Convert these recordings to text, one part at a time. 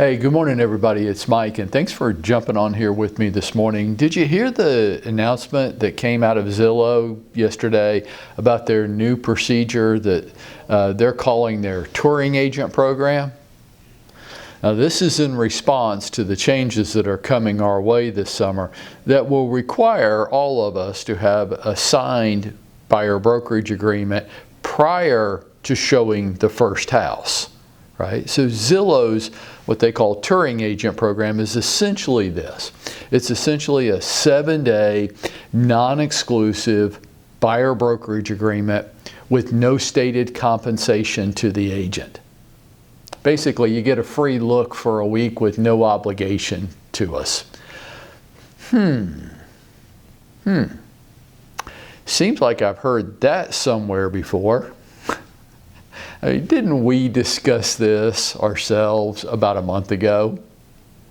Hey, good morning, everybody. It's Mike, and thanks for jumping on here with me this morning. Did you hear the announcement that came out of Zillow yesterday about their new procedure that they're calling their touring agent program? Now, this is in response to the changes that are coming our way this summer that will require all of us to have a signed buyer brokerage agreement prior to showing the first house. Right? So Zillow's, what they call touring agent program, is essentially this. It's essentially a 7-day, non-exclusive buyer brokerage agreement with no stated compensation to the agent. Basically, you get a free look for a week with no obligation to us. Seems like I've heard that somewhere before. Didn't we discuss this ourselves about a month ago?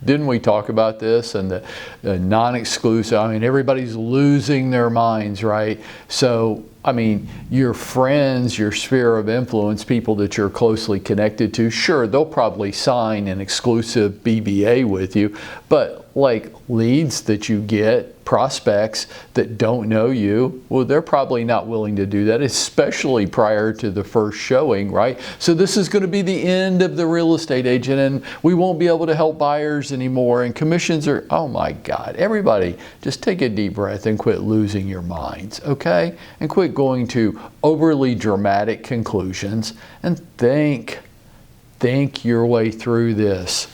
Didn't we talk about this and the non-exclusive? I mean, everybody's losing their minds, right? So, I mean, your friends, your sphere of influence, people that you're closely connected to, sure, they'll probably sign an exclusive BBA with you, but like leads that you get, prospects that don't know you, well, they're probably not willing to do that, especially prior to the first showing, right? So this is going to be the end of the real estate agent, and we won't be able to help buyers anymore, and commissions are, oh my God. Everybody, just take a deep breath and quit losing your minds, okay? And quit going to overly dramatic conclusions and think your way through this.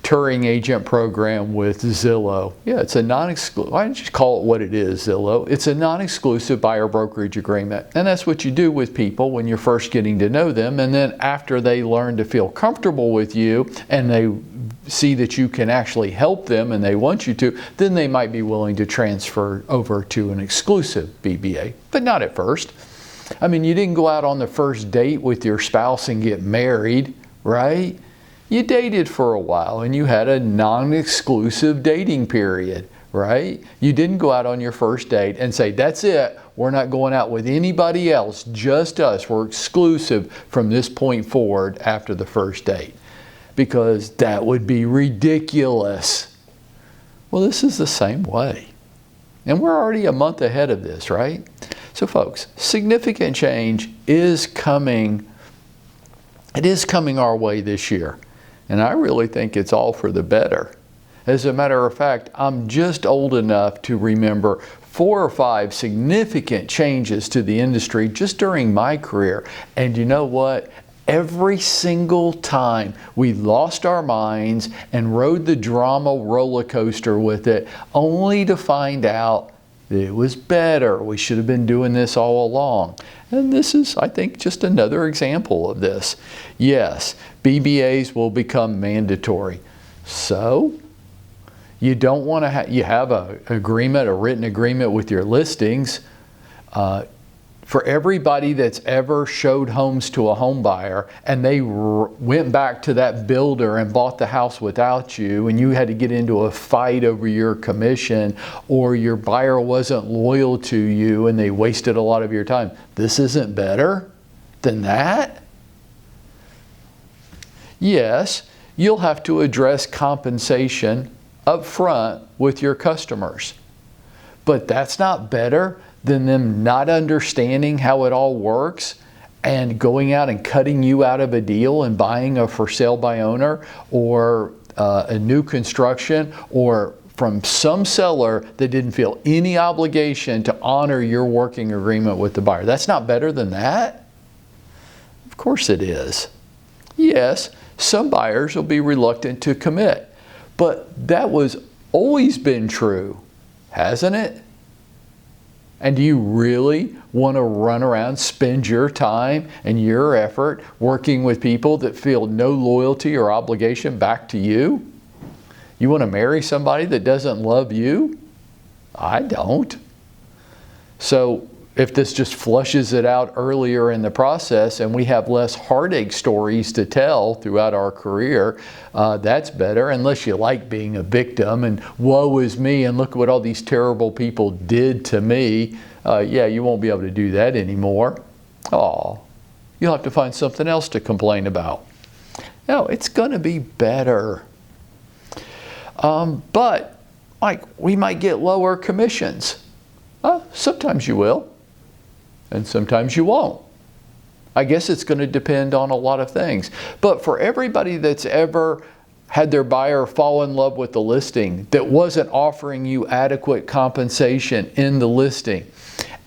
Touring agent program with Zillow. Yeah, it's a non-exclusive, why don't you call it what it is, Zillow? It's a non-exclusive buyer brokerage agreement. And that's what you do with people when you're first getting to know them. And then after they learn to feel comfortable with you and they see that you can actually help them and they want you to, then they might be willing to transfer over to an exclusive BBA, but not at first. I mean, you didn't go out on the first date with your spouse and get married, right? You dated for a while and you had a non-exclusive dating period, right? You didn't go out on your first date and say, that's it, we're not going out with anybody else, just us, we're exclusive from this point forward after the first date. Because that would be ridiculous. Well, this is the same way. And we're already a month ahead of this, right? So folks, significant change is coming. It is coming our way this year. And I really think it's all for the better. As a matter of fact, I'm just old enough to remember 4 or 5 significant changes to the industry just during my career. And you know what? Every single time we lost our minds and rode the drama roller coaster with it, only to find out that it was better. We should have been doing this all along. And this is, I think, just another example of this. Yes, BBAs will become mandatory. So, you don't want to you have a written agreement with your listings. For everybody that's ever showed homes to a home buyer and they went back to that builder and bought the house without you and you had to get into a fight over your commission or your buyer wasn't loyal to you and they wasted a lot of your time, this isn't better than that? Yes, you'll have to address compensation up front with your customers, but that's not better than them not understanding how it all works and going out and cutting you out of a deal and buying a for sale by owner or a new construction or from some seller that didn't feel any obligation to honor your working agreement with the buyer. That's not better than that? Of course it is. Yes, some buyers will be reluctant to commit, but that was always been true, hasn't it? And do you really want to run around, spend your time and your effort working with people that feel no loyalty or obligation back to you? You want to marry somebody that doesn't love you? I don't. So if this just flushes it out earlier in the process and we have less heartache stories to tell throughout our career, that's better, unless you like being a victim and woe is me and look what all these terrible people did to me. Yeah, you won't be able to do that anymore. You'll have to find something else to complain about. No, it's going to be better. But like we might get lower commissions. Sometimes you will, and sometimes you won't. I guess it's going to depend on a lot of things. But for everybody that's ever had their buyer fall in love with the listing that wasn't offering you adequate compensation in the listing,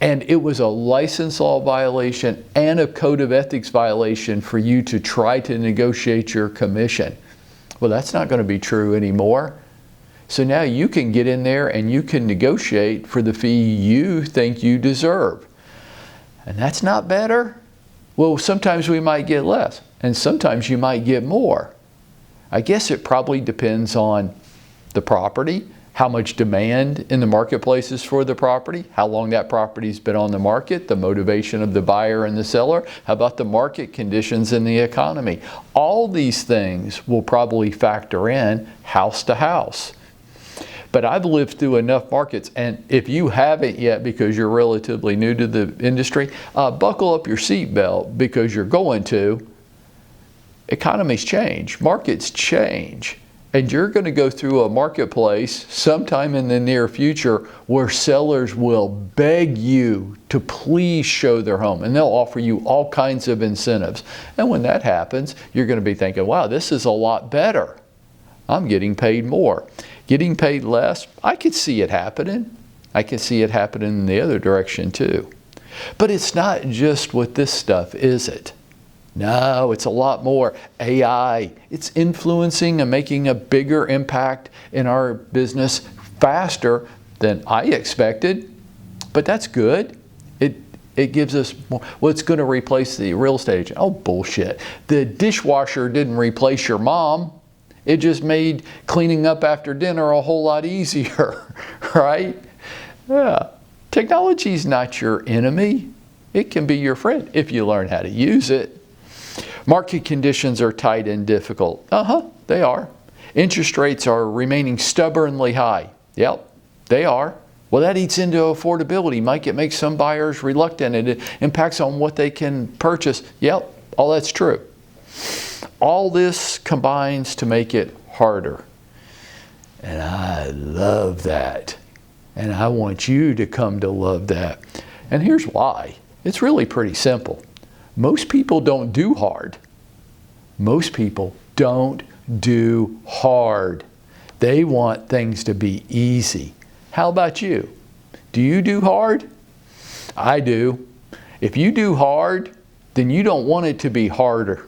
and it was a license law violation and a code of ethics violation for you to try to negotiate your commission, well, that's not going to be true anymore. So now you can get in there and you can negotiate for the fee you think you deserve. And that's not better. Well, sometimes we might get less, and sometimes you might get more. I guess it probably depends on the property, how much demand in the marketplace is for the property, how long that property's been on the market, the motivation of the buyer and the seller, how about the market conditions in the economy. All these things will probably factor in house to house. But I've lived through enough markets, and if you haven't yet because you're relatively new to the industry, buckle up your seatbelt because you're going to. Economies change, markets change, and you're going to go through a marketplace sometime in the near future where sellers will beg you to please show their home, and they'll offer you all kinds of incentives. And when that happens, you're going to be thinking, wow, this is a lot better. I'm getting paid more. Getting paid less, I could see it happening. I can see it happening in the other direction too. But it's not just with this stuff, is it? No, it's a lot more. AI, it's influencing and making a bigger impact in our business faster than I expected. But that's good. It gives us more. Well, it's going to replace the real estate agent. Oh, bullshit. The dishwasher didn't replace your mom. It just made cleaning up after dinner a whole lot easier, right? Yeah. Technology's not your enemy. It can be your friend if you learn how to use it. Market conditions are tight and difficult. They are. Interest rates are remaining stubbornly high. Yep, they are. Well, that eats into affordability. It makes some buyers reluctant, and it impacts on what they can purchase. Yep, all that's true. All this combines to make it harder. And I love that. And I want you to come to love that. And here's why. It's really pretty simple. Most people don't do hard. Most people don't do hard. They want things to be easy. How about you? Do you do hard? I do. If you do hard, then you don't want it to be harder.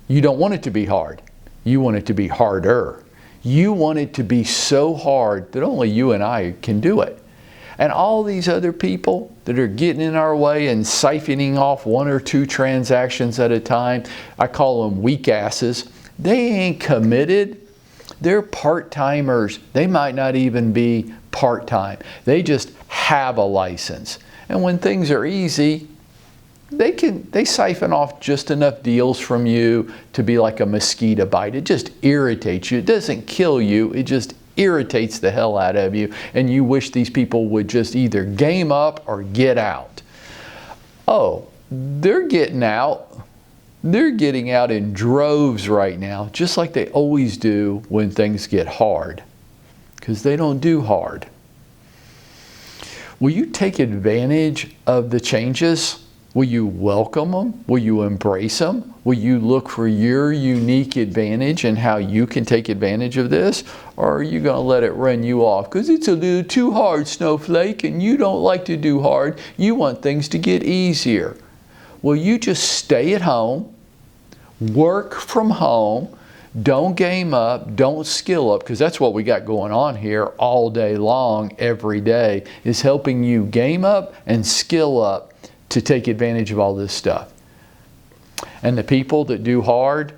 You don't want it to be hard. You want it to be harder. You want it to be so hard that only you and I can do it. And all these other people that are getting in our way and siphoning off one or two transactions at a time, I call them weak asses. They ain't committed. They're part-timers. They might not even be part-time. They just have a license. And when things are easy, they siphon off just enough deals from you to be like a mosquito bite. It just irritates you. It doesn't kill you. It just irritates the hell out of you. And you wish these people would just either game up or get out. Oh, they're getting out. They're getting out in droves right now, just like they always do when things get hard, because they don't do hard. Will you take advantage of the changes? Will you welcome them? Will you embrace them? Will you look for your unique advantage and how you can take advantage of this? Or are you going to let it run you off? Because it's a little too hard, Snowflake, and you don't like to do hard. You want things to get easier. Will you just stay at home, work from home, don't game up, don't skill up, because that's what we got going on here all day long, every day, is helping you game up and skill up to take advantage of all this stuff. And the people that do hard,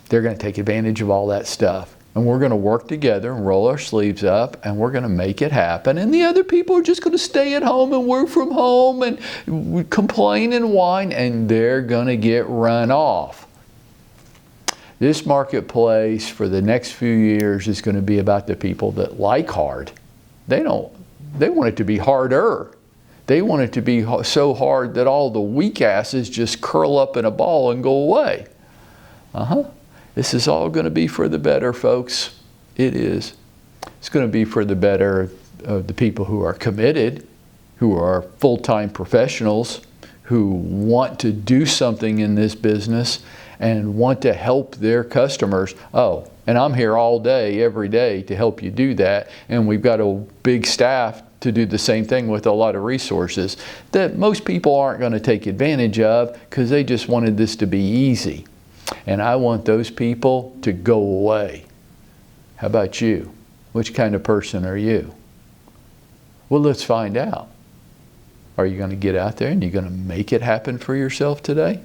they're going to take advantage of all that stuff. And we're going to work together and roll our sleeves up, and we're going to make it happen. And the other people are just going to stay at home and work from home and complain and whine, and they're going to get run off. This marketplace for the next few years is going to be about the people that like hard. They want it to be harder. They want it to be so hard that all the weak asses just curl up in a ball and go away. This is all going to be for the better, folks. It is. It's going to be for the better of the people who are committed, who are full-time professionals, who want to do something in this business and want to help their customers. Oh, and I'm here all day, every day to help you do that. And we've got a big staff to do the same thing with a lot of resources that most people aren't going to take advantage of because they just wanted this to be easy. And I want those people to go away. How about you? Which kind of person are you? Well, let's find out. Are you going to get out there and you're going to make it happen for yourself today?